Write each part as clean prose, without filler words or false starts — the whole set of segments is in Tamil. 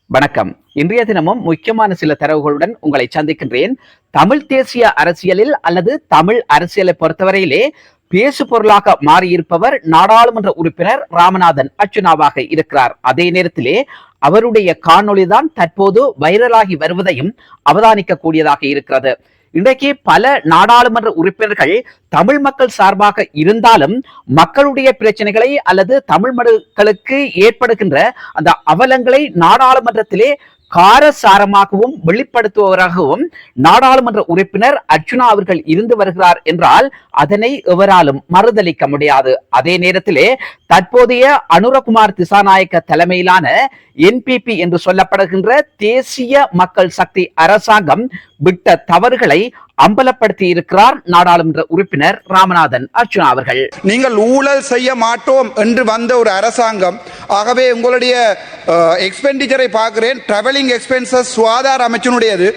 வணக்கம். இன்றைய தினமும் முக்கியமான சில தரவுகளுடன் உங்களை சந்திக்கின்றேன். தமிழ் தேசிய அரசியலில் அல்லது தமிழ் அரசியலை பொறுத்தவரையிலே பேசு பொருளாக மாறியிருப்பவர் நாடாளுமன்ற உறுப்பினர் ராமநாதன் அர்ச்சுனாவாக இருக்கிறார். அதே நேரத்திலே அவருடைய காணொளிதான் தற்போது வைரலாகி வருவதையும் அவதானிக்க கூடியதாக இருக்கிறது. இன்றைக்கு பல நாடாளுமன்ற உறுப்பினர்கள் தமிழ் மக்கள் சார்பாக இருந்தாலும் மக்களுடைய பிரச்சனைகளை அல்லது தமிழ் மக்களுக்கு ஏற்படுகின்ற அந்த அவலங்களை நாடாளுமன்றத்திலே காரசாரமாகவும் வெளிப்படுத்துபவராகவும் நாடாளுமன்ற உறுப்பினர் அர்ச்சுனா அவர்கள் இருந்து வருகிறார் என்றால் அதனை எவராலும் மறுதளிக்க முடியாது. அதே நேரத்திலே தற்போதைய அனுரகுமார் திசாநாயக்க தலைமையிலான என்பிபி என்று சொல்லப்படுகின்ற தேசிய மக்கள் சக்தி அரசாங்கம் விட்ட தவறுகளை அம்பலப்படுத்தி இருக்கிறார் நாடாளுமன்ற உறுப்பினர் ராமநாதன் அர்ச்சுனா அவர்கள். நீங்கள் ஊழல் செய்ய மாட்டோம் என்று வந்த ஒரு அரசாங்கம். ஆகவே உங்களுடைய எக்ஸ்பெண்டிச்சரை பார்க்கிறேன். டிராவலிங் எக்ஸ்பென்சஸ் சுகாதார அமைச்சினுடையது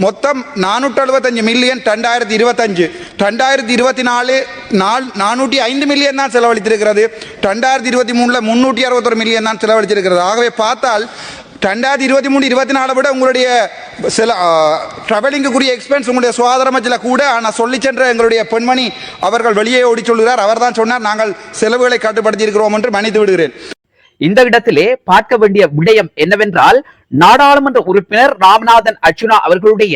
மொத்தம் 475 மில்லியன் 2025. 2024 405 மில்லியன் தான் செலவழித்திருக்கிறது. 2023 361 மில்லியன் தான் செலவழித்திருக்கிறது. ஆகவே பார்த்தால் 2023-24 விட உங்களுடைய சில டிராவலிங்குரிய எக்ஸ்பென்ஸ் உங்களுடைய சுகாதார அமைச்சில் கூட. ஆனால் சொல்லி சென்ற எங்களுடைய பெண்மணி அவர்கள் வெளியே ஓடி சொல்கிறார். அவர் தான் சொன்னார் நாங்கள் செலவுகளை கட்டுப்படுத்தி இருக்கிறோம் என்று மன்னித்து விடுகிறேன். இந்த இடத்திலே பார்க்க வேண்டிய விடயம் என்னவென்றால், நாடாளுமன்ற உறுப்பினர் ராமநாதன் அர்ச்சுனா அவர்களுடைய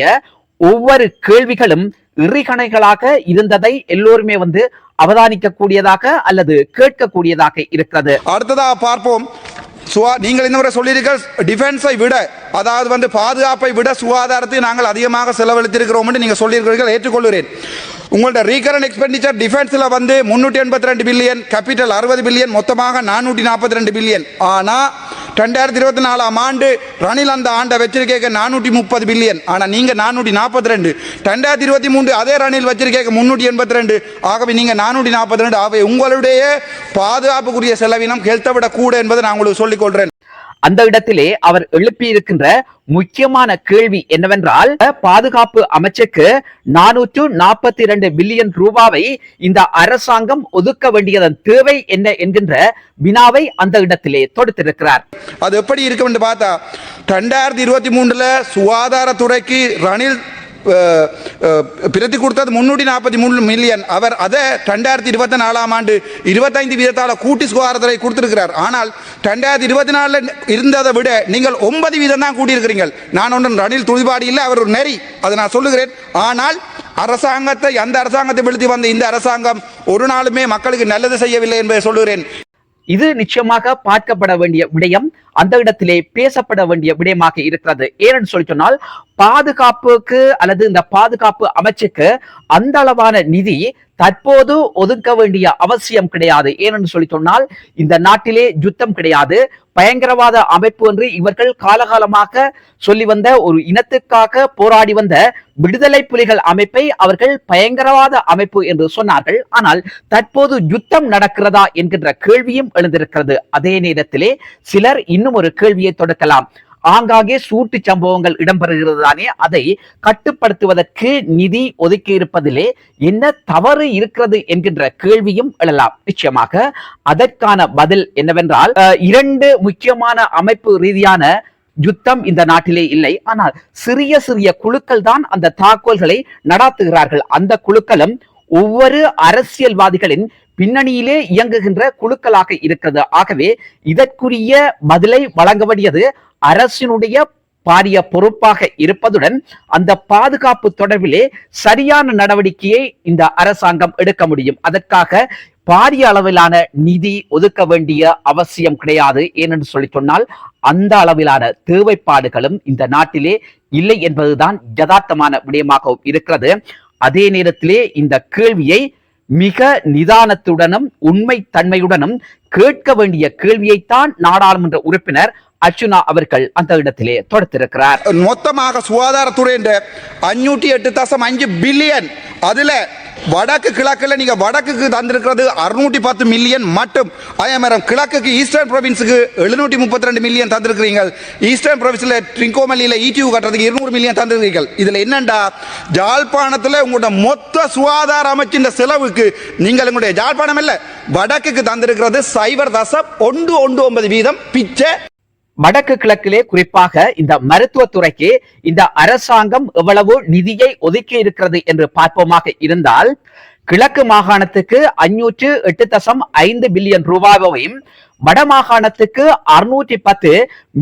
ஒவ்வொரு கேள்விகளும் இறிகணைகளாக இருந்ததை எல்லோருமே அவதானிக்க கூடியதாக அல்லது கேட்கக்கூடியதாக இருக்கிறது. அடுத்ததாக பார்ப்போம். நீங்கள் இன்னொரு சொல்லியிருக்க டிஃபென்ஸை விட, அதாவது பாதுகாப்பை விட சுகாதாரத்தை நாங்கள் அதிகமாக செலவழித்திருக்கிறோம் என்று நீங்கள் சொல்லியிருக்கிறீர்கள், ஏற்றுக்கொள்கிறேன். உங்களோட ரீகரண்ட் எக்ஸ்பெண்டிச்சர் டிஃபென்ஸில் 382 பில்லியன், கேபிட்டல் 60 பில்லியன், மொத்தமாக 442 பில்லியன். ஆனால் 2024 ஆண்டு ரணில் அந்த ஆண்டை வச்சிருக்க 430 பில்லியன். ஆனால் நீங்கள் 442. 2023 அதே ரணில் வச்சிருக்க 382. ஆகவே நீங்கள் 442. ஆகவே உங்களுடைய பாதுகாப்புக்குரிய செலவினம் ஹெல்த்தை விட கூட என்பதை நான் உங்களுக்கு சொல்லிக் கொள்றேன். அந்த இடத்திலே அவர் எழுப்பி இருக்கின்ற முக்கியமான கேள்வி என்னவென்றால், பாதுகாப்பு அமைச்சுக்கு 442 பில்லியன் ரூபாவை இந்த அரசாங்கம் ஒதுக்க வேண்டியதன் தேவை என்ன என்கின்ற வினாவை அந்த இடத்திலே தொடுத்திருக்கிறார். அது எப்படி இருக்கும் என்று பார்த்தா 2023 சுகாதாரத்துறைக்கு ரணில் பிரதி கொடுத்தது 343 மில்லியன். அவர் அதை 2024 ஆண்டு 25 வீதத்தால் கூட்டி சுகாதாரத்துறை கொடுத்திருக்கிறார். ஆனால் 2024 இருந்ததை விட நீங்கள் 9 வீதம் தான் கூட்டியிருக்கிறீர்கள். நான் ஒன்றும் ரணில் துணிபாடு இல்லை, அவர் ஒரு நெறி, அதை நான் சொல்லுகிறேன். ஆனால் அரசாங்கத்தை அந்த அரசாங்கத்தை வீழ்த்தி வந்த இந்த அரசாங்கம் ஒரு நாளுமே மக்களுக்கு நல்லது செய்யவில்லை என்பதை சொல்லுகிறேன். இது நிச்சயமாக பார்க்கப்பட வேண்டிய விடயம், அந்த இடத்திலே பேசப்பட வேண்டிய விடயமாக இருக்கிறது. ஏன்னு சொல்லி சொன்னால், பாதுகாப்புக்கு அல்லது இந்த பாதுகாப்பு அமைச்சுக்கு அந்த அளவான நிதி தற்போது ஒதுக்க வேண்டிய அவசியம் கிடையாது. ஏனென்று சொல்லி சொன்னால், இந்த நாட்டிலே யுத்தம் கிடையாது, பயங்கரவாத அமைப்பு என்று இவர்கள் காலகாலமாக சொல்லி வந்த ஒரு இனத்துக்காக போராடி வந்த விடுதலை புலிகள் அமைப்பை அவர்கள் பயங்கரவாத அமைப்பு என்று சொன்னார்கள். ஆனால் தற்போது யுத்தம் நடக்கிறதா என்கின்ற கேள்வியும் எழுந்திருக்கிறது. அதே நேரத்திலே சிலர் இன்னும் ஒரு கேள்வியை தொடுக்கலாம். ஆங்காங்கே சூட்டு சம்பவங்கள் இடம்பெறுகிறது தானே, அதை கட்டுப்படுத்துவதற்கு நிதி ஒதுக்கி இருப்பதிலே என்ன தவறு இருக்கிறது என்கின்ற கேள்வியும் எழலாம். நிச்சயமாக அதற்கான பதில் என்னவென்றால், 2 முக்கியமான அமைப்பு ரீதியான யுத்தம் இந்த நாட்டிலே இல்லை. ஆனால் சிறிய சிறிய குழுக்கள் தான் அந்த தாக்குதல்களை நடாத்துகிறார்கள். அந்த குழுக்களும் ஒவ்வொரு அரசியல்வாதிகளின் பின்னணியிலே இயங்குகின்ற குழுக்களாக இருக்கிறது. ஆகவே இதற்குரிய பதிலை வழங்க வேண்டியது அரசினுடைய பாரிய பொறுப்பாக இருப்பதுடன் அந்த பாதுகாப்பு தொடர்பிலே சரியான நடவடிக்கையை இந்த அரசாங்கம் எடுக்க முடியும். அதற்காக பாரிய அளவிலான நிதி ஒதுக்க வேண்டிய அவசியம் கிடையாது. ஏனென்று சொல்லி சொன்னால், அந்த அளவிலான தேவைப்பாடுகளும் இந்த நாட்டிலே இல்லை என்பதுதான் யதார்த்தமான விடயமாக இருக்கிறது. அதே நேரத்திலே இந்த கேள்வியை மிக நிதானத்துடனும் உண்மை தன்மையுடனும் கேட்க வேண்டிய கேள்வியைத்தான் நாடாளுமன்ற உறுப்பினர் அர்ச்சுனா அவர்கள் அந்த இடத்திலே தொடுத்திருக்கிறார். மொத்தமாக சுகாதாரத்துறை 508.5 பில்லியன், அதுல வடக்கு கிழக்குல நீங்க வடக்குக்கு தந்திருக்கிறது 610 மில்லியன் மட்டும். கிழக்குக்கு ஈஸ்டர்ன் ப்ரொவின்ஸுக்கு 732 மில்லியன் தந்திருக்கிறீங்க. ஈஸ்டர்ன் ப்ரொவின்ஸ்ல ட்ரிங்கோமல்லியில ஈடியூ கட்டுறதுக்கு 200 மில்லியன் தந்திருக்கிறீர்கள். இதுல என்னண்டா, ஜாழ்ப்பாணத்துல உங்களோட மொத்த சுகாதார அமைச்சின் செலவுக்கு நீங்கள் உங்களுடைய ஜாழ்ப்பாணம் இல்ல வடக்குக்கு தந்திருக்கிறது 0.19 வீதம் பிச்சை. வடக்கு கிழக்கிலே குறிப்பாக இந்த மருத்துவத்துறைக்கு இந்த அரசாங்கம் எவ்வளவு நிதியை ஒதுக்கி இருக்கிறது என்று பார்ப்போமாக இருந்தால் கிழக்கு மாகாணத்துக்கு 508.5 பில்லியன் ரூபாவையும் வடமாகாணத்துக்கு 610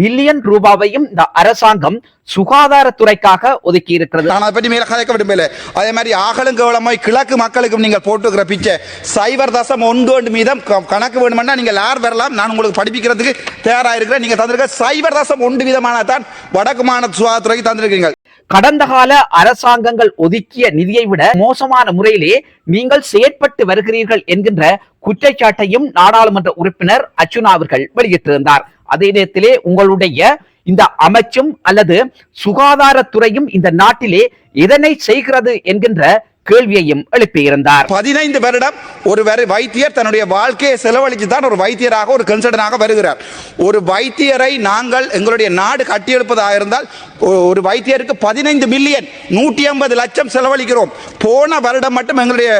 மில்லியன் ரூபாவையும் இந்த அரசாங்கம் சுகாதாரத்துறைக்காக ஒதுக்கி இருக்கிறது. நான் அதை பற்றி மேல கதைக்க விரும்பல. அதே மாதிரி ஆகலும் கவலமாய் கிழக்கு மக்களுக்கும் நீங்கள் போட்டுக்கிற பிச்சை 0.1 மீதம் கணக்கு வேணுமென்னா நீங்கள் யார் வரலாம், நான் உங்களுக்கு படிப்பிக்கிறதுக்கு தயாராக இருக்கிறேன். நீங்க தந்திருக்க 0.1 வீதமான தான் வடக்கு மாகாண சுகாதாரத்துறைக்கு தந்திருக்கீங்க. கடந்த கால அரசாங்கங்கள் ஒதுக்கிய நிதியை விட மோசமான முறையிலே நீங்கள் செயற்பட்டு வருகிறீர்கள் என்கின்ற குற்றச்சாட்டையும் நாடாளுமன்ற உறுப்பினர் அர்ச்சுனா அவர்கள் வெளியிட்டிருந்தார். அதே நேரத்திலே உங்களுடைய இந்த அமைச்சும் அல்லது சுகாதாரத்துறையும் இந்த நாட்டிலே எதனை செய்கிறது என்கின்ற கேள்வியையும் எழுப்பியிருந்தார். 15 வருடம் ஒரு வைத்தியர் தன்னுடைய வாழ்க்கையை செலவழித்து தான் ஒரு வைத்தியராக ஒரு கன்சல்டனாக வருகிறார். ஒரு வைத்தியரை நாங்கள் எங்களுடைய நாடு கட்டியெழுப்பதாக இருந்தால் ஒரு வைத்தியருக்கு 15 மில்லியன் 150 லட்சம் செலவழிக்கிறோம். போன வருடம் மட்டும் எங்களுடைய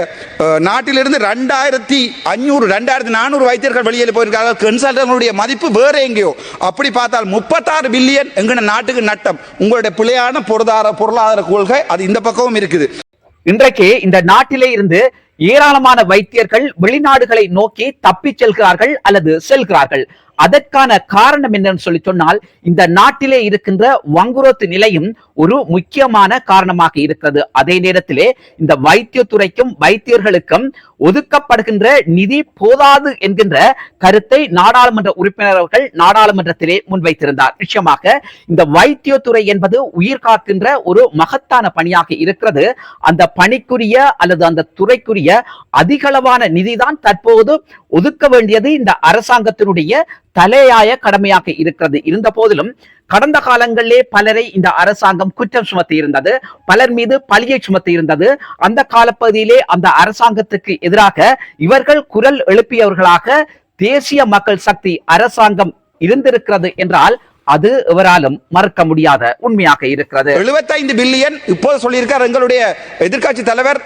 நாட்டிலிருந்து 2500 2400 வைத்தியர்கள் வெளியில் போயிருக்கிறார்கள். கன்சல்டனுடைய மதிப்பு வேற எங்கேயோ. அப்படி பார்த்தால் 36 பில்லியன் எங்கள் நாட்டுக்கு நட்டம். உங்களுடைய பிழையான பொருளாதார கொள்கை அது இந்த பக்கமும் இருக்குது. இன்றைக்கு இந்த நாட்டிலே இருந்து ஏராளமான வைத்தியர்கள் வெளிநாடுகளை நோக்கி தப்பிச் செல்கிறார்கள் அல்லது செல்கிறார்கள். அதற்கான காரணம் என்னன்னு சொல்லி சொன்னால் இந்த நாட்டிலே இருக்கின்ற வங்குரோத்து நிலையும் ஒரு முக்கியமான காரணமாக இருக்கிறது. அதே நேரத்திலே இந்த வைத்தியத்துறைக்கும் வைத்தியர்களுக்கும் ஒதுக்கப்படுகின்ற நிதி போதாது என்கின்ற கருத்தை நாடாளுமன்ற உறுப்பினர்கள் நாடாளுமன்றத்திலே முன்வைத்திருந்தார். நிச்சயமாக இந்த வைத்தியத்துறை என்பது உயிர் காக்கின்ற ஒரு மகத்தான பணியாக இருக்கிறது. அந்த பணிக்குரிய அல்லது அந்த துறைக்குரிய அதிகளவான நிதிதான் தற்போது ஒதுக்க வேண்டியது இந்த அரசாங்கத்தினுடைய தலையாய கடமையாக இருக்கிறது. இருந்த போதிலும் கடந்த காலங்களிலே பலரை இந்த அரசாங்கம் குற்றம் சுமத்தி இருந்தது, பலர் மீது பழியை சுமத்தி இருந்தது. அந்த காலப்பகுதியிலே அந்த அரசாங்கத்துக்கு எதிராக இவர்கள் குரல் எழுப்பியவர்களாக தேசிய மக்கள் சக்தி அரசாங்கம் இருந்திருக்கிறது என்றால் அது எவராலும் மறுக்க முடியாத உண்மையாக இருக்கிறது. 75 பில்லியன் இப்போது சொல்லியிருக்கார் எங்களுடைய எதிர்க்கட்சி தலைவர்.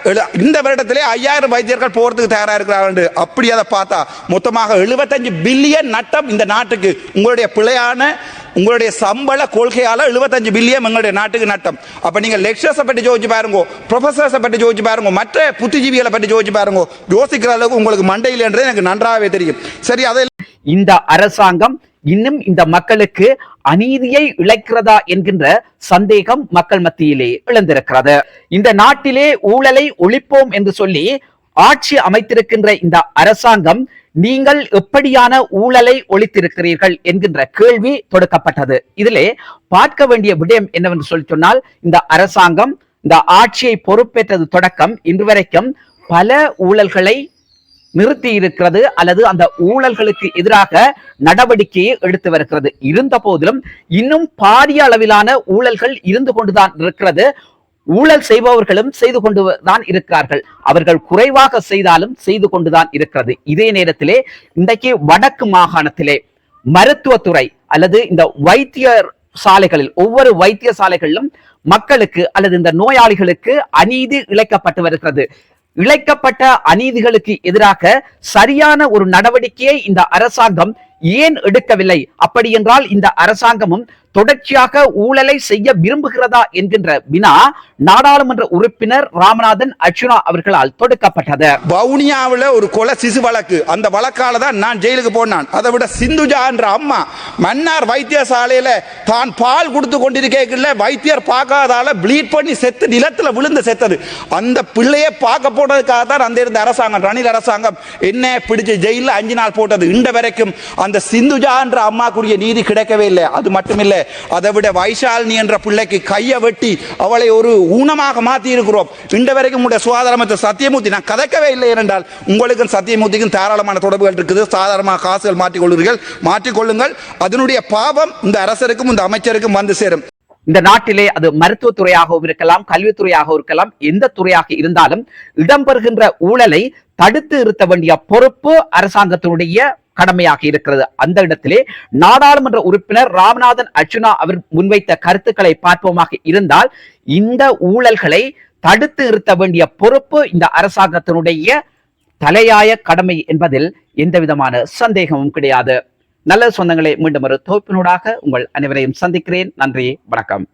இந்த வருடத்திலே 5000 வைத்தியர்கள் போறதுக்கு தயாரா இருக்கிறார்கள். அப்படி அதை பார்த்தா மொத்தமாக 75 பில்லியன் நட்டம் இந்த நாட்டுக்கு. உங்களுடைய பிழையான உங்களுடைய சம்பள கொள்கையால 75 பில்லியன் எங்களுடைய நாட்டுக்கு நட்டம். அப்ப நீங்க லெக்சர்ஸை பற்றி யோசிச்சு பாருங்க, ப்ரொஃபசர்ஸை பற்றி யோசிச்சு பாருங்க, மற்ற புத்திஜீவிகளை பற்றி யோசிச்சு பாருங்க. யோசிக்கிற அளவுக்கு உங்களுக்கு மண்டையில் என்று எனக்கு நன்றாகவே தெரியும். சரி, அதை இந்த அரசாங்கம் இன்னும் இந்த மக்களுக்கு அநீதியை இழைக்கிறதா என்கின்ற சந்தேகம் மக்கள் மத்தியிலே எழுந்திருக்கிறது. இந்த நாட்டிலே ஊழலை ஒழிப்போம் என்று சொல்லி ஆட்சி அமைத்திருக்கின்ற இந்த அரசாங்கம் நீங்கள் எப்படியான ஊழலை ஒழித்திருக்கிறீர்கள் என்கின்ற கேள்வி தொடுக்கப்பட்டது. இதிலே பார்க்க வேண்டிய விடயம் என்னவென்று சொல்லி சொன்னால் இந்த அரசாங்கம் இந்த ஆட்சியை பொறுப்பேற்றது தொடக்கம் இன்று வரைக்கும் பல ஊழல்களை நிறுத்தி இருக்கிறது அல்லது அந்த ஊழல்களுக்கு எதிராக நடவடிக்கையை எடுத்து வருகிறது. இருந்த போதிலும் இன்னும் பாரிய அளவிலான ஊழல்கள் இருந்து கொண்டுதான் இருக்கிறது. ஊழல் செய்பவர்களும் செய்து கொண்டுதான் இருக்கிறார்கள். அவர்கள் குறைவாக செய்தாலும் செய்து கொண்டுதான் இருக்கிறது. இதே நேரத்திலே இன்றைக்கு வடக்கு மாகாணத்திலே மருத்துவத்துறை அல்லது இந்த வைத்தியர் சாலைகளில் ஒவ்வொரு வைத்திய சாலைகளிலும் மக்களுக்கு அல்லது இந்த நோயாளிகளுக்கு அநீதி இழைக்கப்பட்டு வருகிறது. இழைக்கப்பட்ட அநீதிகளுக்கு எதிராக சரியான ஒரு நடவடிக்கையை இந்த அரசாங்கம் ஏன் எடுக்கவில்லை? அப்படி என்றால் இந்த அரசாங்கமும் தொடர்ச்சியாக ஊழலை செய்ய விரும்புகிறதா என்கின்ற வினா நாடாளுமன்ற உறுப்பினர் ராமநாதன் அர்ச்சுனா அவர்களால் தொடுக்கப்பட்டது. வவுனியாவில் ஒரு கொலை சிசு வழக்கு, அந்த வழக்கால தான் நான் ஜெயிலுக்கு போனான். அதை விட சிந்துஜா என்ற அம்மா மன்னார் வைத்தியசாலையில தான் பால் கொடுத்து கொண்டிருக்கல வைத்தியர் பார்க்காதால ப்ளீட் பண்ணி செத்து நிலத்துல விழுந்து செத்தது. அந்த பிள்ளையை பார்க்க போனதுக்காக தான் அந்த இருந்த அரசாங்கம் ரணில் அரசாங்கம் என்ன பிடிச்சு ஜெயில 5 நாள் போட்டது. இந்த வரைக்கும் அந்த சிந்துஜா என்ற அம்மாக்குரிய நீதி கிடைக்கவே இல்லை. அது மட்டுமில்லை, அதை விட வைஷாலினி என்ற பிள்ளைக்கு கையை வெட்டி அவளை ஒரு ஊனமாக மாற்றி இருக்கிறோம். இன்று வரைக்கும் உங்களுடைய சுகாதார அமைச்சர் சத்தியமூர்த்தி, நான் கதைக்கவே இல்லை என்றால் உங்களுக்கும் சத்தியமூர்த்திக்கும் தாராளமான தொடர்புகள் இருக்குது. சாதாரணமாக காசுகள் மாற்றிக்கொள்ளுங்கள். அதனுடைய பாவம் இந்த அரசருக்கும் இந்த அமைச்சருக்கும் வந்து சேரும். இந்த நாட்டிலே அது மருத்துவத்துறையாகவும் இருக்கலாம், கல்வித்துறையாக இருக்கலாம், எந்த துறையாக இருந்தாலும் இடம்பெறுகின்ற ஊழலை தடுத்து நிறுத்த வேண்டிய பொறுப்பு அரசாங்கத்தினுடைய கடமையாக இருக்கிறது. அந்த இடத்திலே நாடாளுமன்ற உறுப்பினர் ராமநாதன் அர்ச்சுனா அவர் முன்வைத்த கருத்துக்களை பார்ப்போமாக இருந்தால் இந்த ஊழல்களை தடுத்து நிறுத்த வேண்டிய பொறுப்பு இந்த அரசாங்கத்தினுடைய தலையாய கடமை என்பதில் எந்த விதமான சந்தேகமும் கிடையாது. நல்ல சொந்தங்களே, மீண்டும் ஒரு தொகுப்பினூடாக உங்கள் அனைவரையும் சந்திக்கிறேன். நன்றி, வணக்கம்.